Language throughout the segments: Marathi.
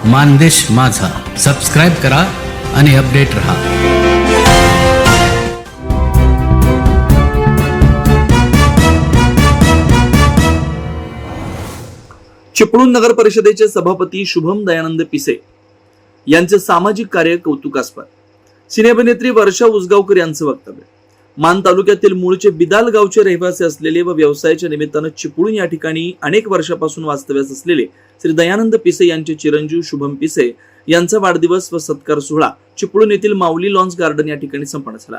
मानदेश माझा सबस्क्राईब करा आणि अपडेट रहा. चिपळूण नगर परिषदेचे सभापती शुभम दयानंद पिसे यांचे सामाजिक कार्य कौतुकास्पद. सिनेअभिनेत्री वर्षा उसगावकर यांचं वक्तव्य. मान तालुक्यातील मूळचे बिदाल गावचे रहिवासी असलेले व व्यवसायाच्या निमित्तानं चिपळूण या ठिकाणी अनेक वर्षापासून वास्तव्यास असलेले श्री दयानंद पिसे यांचे चिरंजीव शुभम पिसे यांचा वाढदिवस व सत्कार सोहळा चिपळूण येथील माऊली लॉन्स गार्डन या ठिकाणी संपन्न झाला.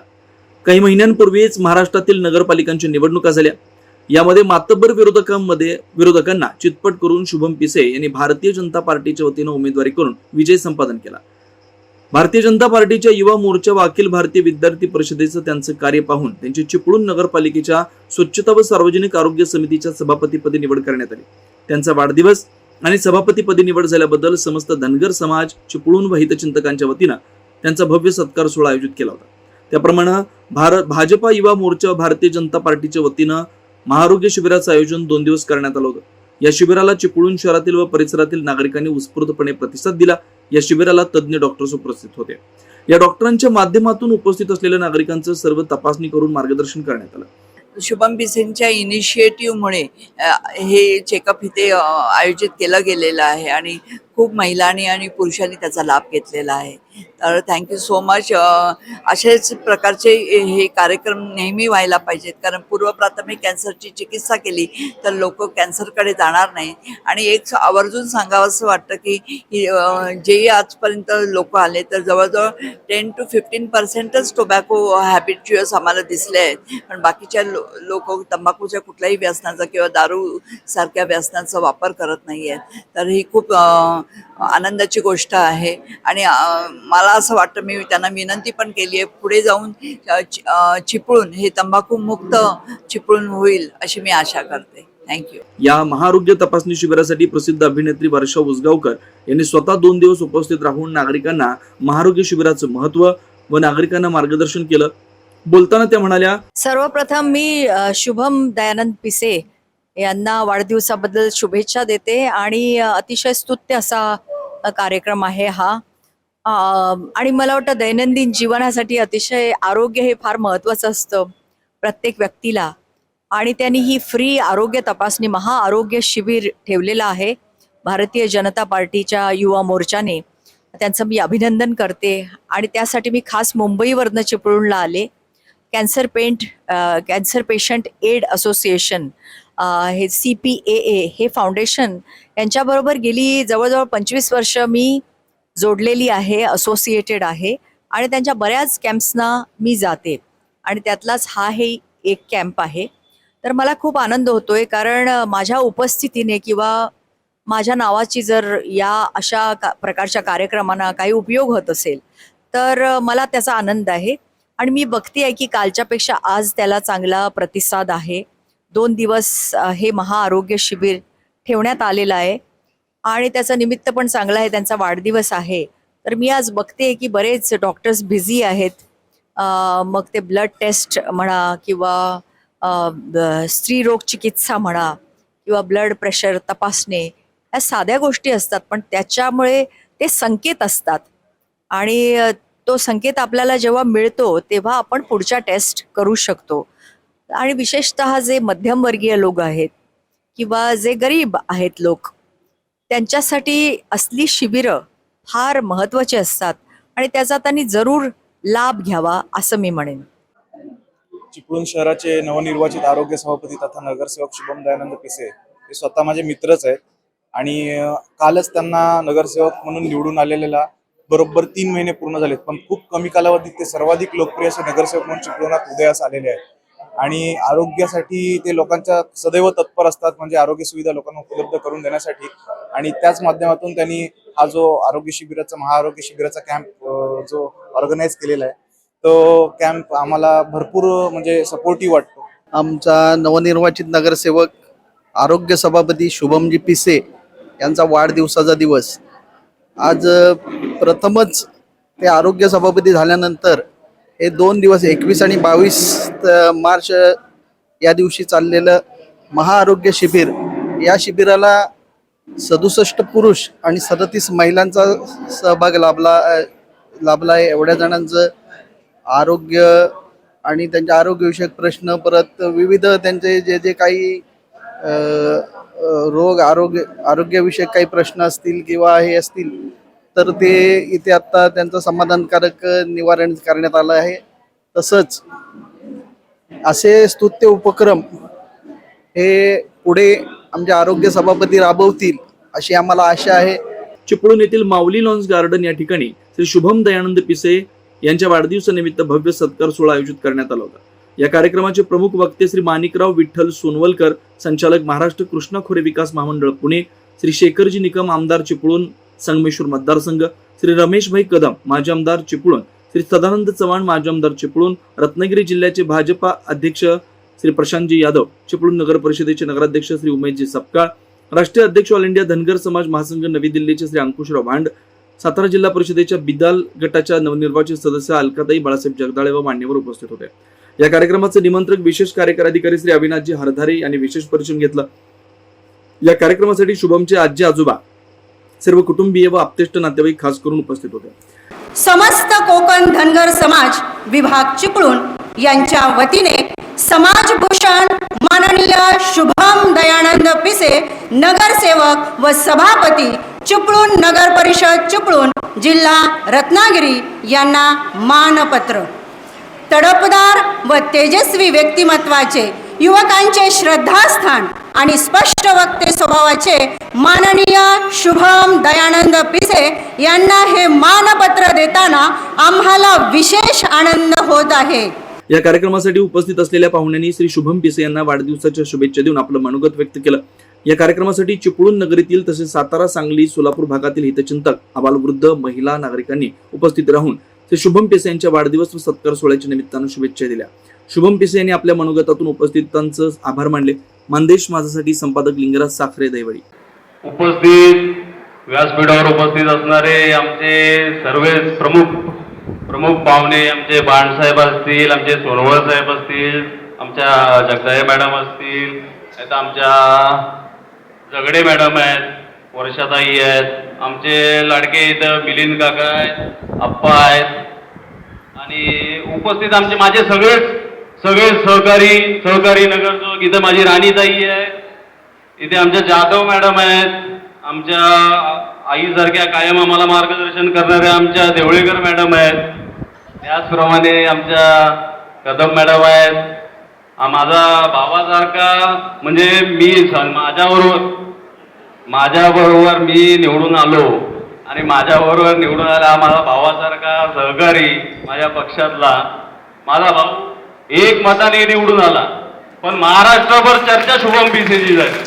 काही महिन्यांपूर्वीच महाराष्ट्रातील नगरपालिकांच्या निवडणुका झाल्या. यामध्ये मातब्बर विरोधकांना चितपट करून शुभम पिसे यांनी भारतीय जनता पार्टीच्या वतीनं उमेदवारी करून विजय संपादन केला. भारतीय जनता पार्टीच्या युवा मोर्चा व अखिल भारतीय विद्यार्थी परिषदेचं त्यांचं कार्य पाहून त्यांची चिपळूण नगरपालिकेच्या स्वच्छता व सार्वजनिक आरोग्य समितीच्या सभापतीपदी निवड करण्यात आली. त्यांचा वाढदिवस आणि सभापतीपदी निवड झाल्याबद्दल समस्त धनगर समाज चिपळूण व हितचिंतकांच्या वतीनं त्यांचा भव्य सत्कार सोहळा आयोजित केला होता. त्याप्रमाणे भाजपा युवा मोर्चा व भारतीय जनता पार्टीच्या वतीनं महाआरोग्य शिबिराचं आयोजन 2 दिवस करण्यात आलं होतं. या शिबिराला चिपळूण शहरातील व परिसरातील नागरिकांनी उत्स्फूर्तपणे प्रतिसाद दिला. या शिबिराला तज्ज्ञ डॉक्टर्स उपस्थित होते. या डॉक्टरांच्या माध्यमातून उपस्थित असलेल्या नागरिकांचं सर्व तपासणी करून मार्गदर्शन करण्यात आलं. शुभम पिसेंच्या इनिशिएटिव्हमुळे हे चेकअप इथे आयोजित केलं गेलेलं आहे आणि खूप महिलांनी आणि पुरुषांनी त्याचा लाभ घेतलेला आहे. तर थँक्यू सो मच. असेच प्रकारचे हे कार्यक्रम नेहमी व्हायला पाहिजेत, कारण पूर्वप्राथमिक कॅन्सरची चिकित्सा केली तर लोक कॅन्सरकडे जाणार नाही. आणि एक आवर्जून सांगावंसं वाटतं की जे आजपर्यंत लोक आले तर जवळजवळ 10 to 15% टोबॅको हॅबिच्युअस आम्हाला दिसले आहेत, पण बाकीच्या लोक तंबाखूच्या कुठल्याही व्यसनाचा किंवा दारू सारख्या व्यसनाचा वापर करत नाही आहेत. तर ही खूप आनंदाची गोष्ट आहे. आणि मला असं वाटतं, मी त्यांना विनंती पण केली आहे, पुढे जाऊन चिपळूण हे तंबाखू मुक्त चिपळूण होईल अशी मी आशा करते. थँक्यू. या महाआरोग्य तपासणी शिबिरासाठी प्रसिद्ध अभिनेत्री वर्षा उसगावकर यांनी स्वतः 2 दिवस उपस्थित राहून नागरिकांना महाआरोग्य शिबिराचं महत्त्व व नागरिकांना मार्गदर्शन केलं. बोलताना त्या म्हणाल्या, सर्वप्रथम मी शुभम दयानंद पिसे यांना वाढदिवसाबद्दल शुभेच्छा देते. आणि अतिशय स्तुत्य असा कार्यक्रम आहे हा. आणि मला वाटतं दैनंदिन जीवनासाठी अतिशय आरोग्य हे फार महत्त्वाचं असतं प्रत्येक व्यक्तीला. आणि त्यांनी ही फ्री आरोग्य तपासणी महाआरोग्य शिबिर ठेवलेलं आहे भारतीय जनता पार्टीच्या युवा मोर्चाने. त्यांचं मी अभिनंदन करते. आणि त्यासाठी मी खास मुंबईवरनं चिपळूणला आले. कॅन्सर पेशंट एड असोसिएशन हे CPAA हे फाउंडेशन यांच्याबरोबर गेली जवळजवळ 25 वर्ष मी जोडलेली आहे, असोसिएटेड आहे. आणि त्यांच्या बऱ्याच कॅम्प्सना मी जाते आणि त्यातलाच हा हे एक कॅम्प आहे. तर मला खूप आनंद होतोय, कारण माझ्या उपस्थितीने किंवा माझ्या नावाची जर या अशा प्रकारच्या कार्यक्रमांना काही उपयोग होत असेल तर मला त्याचा आनंद आहे. आणि मी बघते आहे की कालच्यापेक्षा आज त्याला चांगला प्रतिसाद आहे. 2 दिवस हे महाआरोग्य शिबिर ठेवण्यात आलेलं आहे आणि त्याचं निमित्त पण चांगलं आहे, त्यांचा वाढदिवस आहे. तर मी आज बघते की बरेच डॉक्टर्स बिझी आहेत. मग ते ब्लड टेस्ट म्हणा किंवा स्त्रीरोग चिकित्सा म्हणा किंवा ब्लड प्रेशर तपासणे, ह्या साध्या गोष्टी असतात, पण त्याच्यामुळे ते संकेत असतात. आणि तो संकेत आपल्याला जेव्हा मिळतो तेव्हा आपण पुढच्या टेस्ट करू शकतो. आणि विशेषतः जे मध्यमवर्गीय लोक आहेत किंवा जे गरीब आहेत लोक, त्यांच्यासाठी असली शिबिरं फार महत्त्वाची असतात आणि त्याचा त्यांनी जरूर लाभ घ्यावा असं मी म्हणेन. चिपळूण शहराचे नवनिर्वाचित आरोग्य सभापती तथा नगरसेवक शुभम दयानंद पिसे हे स्वतः माझे मित्रच आहेत. आणि कालच त्यांना नगरसेवक म्हणून निवडून आलेला बरोबर 3 महिने पूर्ण झालेत, पण खूप कमी कालावधीत ते सर्वाधिक लोकप्रिय असे नगरसेवक म्हणून चिपळूणात उदयास आलेले आहेत. आणि आरोग्यासाठी ते लोकांच्या सदैव तत्पर असतात, म्हणजे आरोग्य सुविधा लोकांना उपलब्ध करून देण्यासाठी. आणि त्याच माध्यमातून त्यांनी हा जो महाआरोग्य शिबिराचा कॅम्प जो ऑर्गनाईज केलेला आहे, तो कॅम्प आम्हाला भरपूर म्हणजे सपोर्टिव्ह वाटतो. आमचा नवनिर्वाचित नगरसेवक आरोग्य सभापती शुभमजी पिसे यांचा वाढदिवसाचा दिवस आज. प्रथमच ते आरोग्य सभापती झाल्यानंतर हे 2 दिवस 21 आणि 22 मार्च या दिवशी चाललेलं महाआरोग्य शिबिर, या शिबिराला 67 पुरुष आणि 37 महिलांचा सहभाग लाभला आहे. एवढ्या जणांचं आरोग्य आणि त्यांच्या आरोग्यविषयक प्रश्न, परत विविध त्यांचे जे काही रोग आरोग्यविषयक काही प्रश्न असतील किंवा हे असतील तर ते इथे आता त्यांचं समाधानकारक निवारण करण्यात आलं आहे. तसंच असे स्तुत्य उपक्रम हे पुढे आमचे आरोग्य सभापती राबवतील अशी आम्हाला आशा आहे. चिपळूण येथील माऊली लॉन्स गार्डन या ठिकाणी श्री शुभम दयानंद पिसे यांच्या वाढदिवसानिमित्त भव्य सत्कार सोहळा आयोजित करण्यात आला होता. या कार्यक्रमाचे प्रमुख वक्ते श्री माणिकराव विठ्ठल सोनवलकर, संचालक महाराष्ट्र कृष्णा खोरे विकास महामंडळ पुणे, श्री शेखरजी निकम आमदार चिपळूण संगमेश्वर मतदारसंघ, श्री रमेशभाई कदम माजी आमदार चिपळूण, श्री सदानंद चव्हाण माजी आमदार चिपळूण, रत्नागिरी जिल्ह्याचे भाजपा अध्यक्ष श्री प्रशांतजी यादव, चिपळूण नगर परिषदेचे नगराध्यक्ष श्री उमेशजी सपकाळ, राष्ट्रीय अध्यक्ष ऑल इंडिया धनगर समाज महासंघ नवी दिल्लीचे श्री अंकुशराव भांड, सातारा जिल्हा परिषदेच्या बिदाल गटाच्या नवनिर्वाचित सदस्य अलकाताई बाळासाहेब जगदाळे व मान्यवर उपस्थित होते. या कार्यक्रमाचे निमंत्रक विशेष कार्यकारी अधिकारी श्री अविनाशजी हरधारे यांनी विशेष परिचय घेतलं. या कार्यक्रमासाठी शुभमचे आजी आजोबा, सर्व कुटुंबीय व आप्तेष्ट नातेवाईक खास करून उपस्थित होते. समस्त कोकण धनगर समाज विभाग चिपळूण यांच्या वतीने समाजभूषण माननीय शुभम दयानंद पिसे नगरसेवक व सभापती चिपळूण नगर परिषद चिपळूण जिल्हा रत्नागिरी यांना मानपत्र. तडफदार व तेजस्वी व्यक्तिमत्वाचे, युवकांचे श्रद्धास्थान आणि स्पष्ट वक्ते स्वभावाचे माननीय शुभम दयानंद पिसे यांना हे मानपत्र देताना आम्हाला विशेष आनंद होत आहे. या कार्यक्रमासाठी उपस्थित असलेल्या पाहुण्यांनी श्री शुभम पिसे यांना वाढदिवसाच्या शुभेच्छा देऊन आपलं मनोगत व्यक्त केलं. या कार्यक्रमासाठी चिपळूण नगरीतील तसेच सातारा, सांगली, सोलापूर भागातील हितचिंतक, आबालवृद्ध, महिला, नागरिकांनी उपस्थित राहून श्री शुभम पिसे यांच्या वाढदिवस व सत्कार सोहळ्याच्या निमित्तानं शुभेच्छा दिल्या. शुभम पिसे यांनी आपल्या मनोगतातून उपस्थितांचं आभार मानले. मानदेश माझासाठी संपादक लिंगराज साखरे, दैवडी. उपस्थित व्यासपीठावर उपस्थित असणारे आमचे सर्व प्रमुख पाहुणे, आमचे बाणसाहेब असतील, आमचे सोनवळ साहेब असतील, आमच्या जगदाळे मॅडम असतील, आता आमच्या जगडे मॅडम आहेत, वर्षाताई आहेत, आमचे लाडके इथं मिलिंद काका आहेत, आप्पा आहेत आणि उपस्थित आमचे माझे सगळे सहकारी नगरसेवक. इथं माझी राणीताई आहे, इथे आमच्या जाधव मॅडम आहेत, आमच्या आईसारख्या कायम आम्हाला मार्गदर्शन करणाऱ्या आमच्या देवळेकर मॅडम आहेत, त्याचप्रमाणे आमच्या कदम मॅडम आहेत. माझा भावासारखा म्हणजे माझ्याबरोबर मी निवडून आलो आणि माझ्याबरोबर निवडून आला माझा भावासारखा सहकारी माझ्या पक्षातला माझा भाऊ एक मताने निवडून आला. पण महाराष्ट्रभर चर्चा शुभम पिसेची झाली.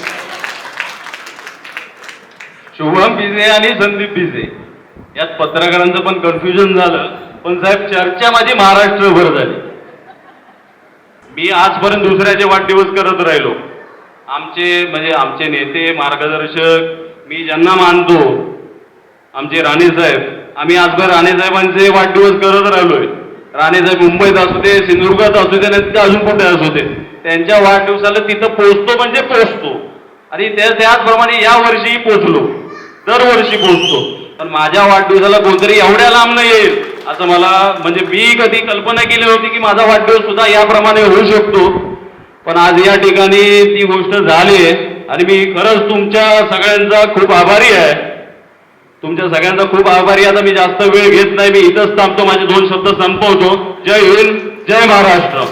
शुभम पिसे आणि संदीप पिसे यात पत्रकारांचं पण कन्फ्युजन झालं. पण साहेब चर्चा माझी महाराष्ट्रभर झाली. मी आजपर्यंत दुसऱ्याचे वाढदिवस करत राहिलो. आमचे नेते मार्गदर्शक मी ज्यांना मानतो आमचे राणेसाहेब, आम्ही आजभर राणेसाहेबांचे वाढदिवस करत राहिलोय. राणेसाहेब मुंबईत असू दे, सिंधुदुर्गात असू दे, तिथे अजून कुठे असू दे, त्यांच्या वाढदिवसाला तिथं पोहोचतो म्हणजे पोहोचतो. आणि त्याचप्रमाणे या वर्षीही पोहोचलो, दरवर्षी पोहोचतो. पण माझ्या वाढदिवसाला कोणतरी एवढ्या लांब नाही येईल असं मला म्हणजे मी कधी कल्पना केली नव्हती की माझा वाढदिवस सुद्धा याप्रमाणे होऊ शकतो. पण आज या ठिकाणी ती गोष्ट झाली आहे आणि मी खरंच तुमच्या सगळ्यांचा खूप आभारी आहे. तुमच्या सगळ्यांचा खूप आभारी. आता मी जास्त वेळ घेत नाही, मी इथंच थांबतो, माझे 2 शब्द संपवतो. जय हिंद, जय महाराष्ट्र.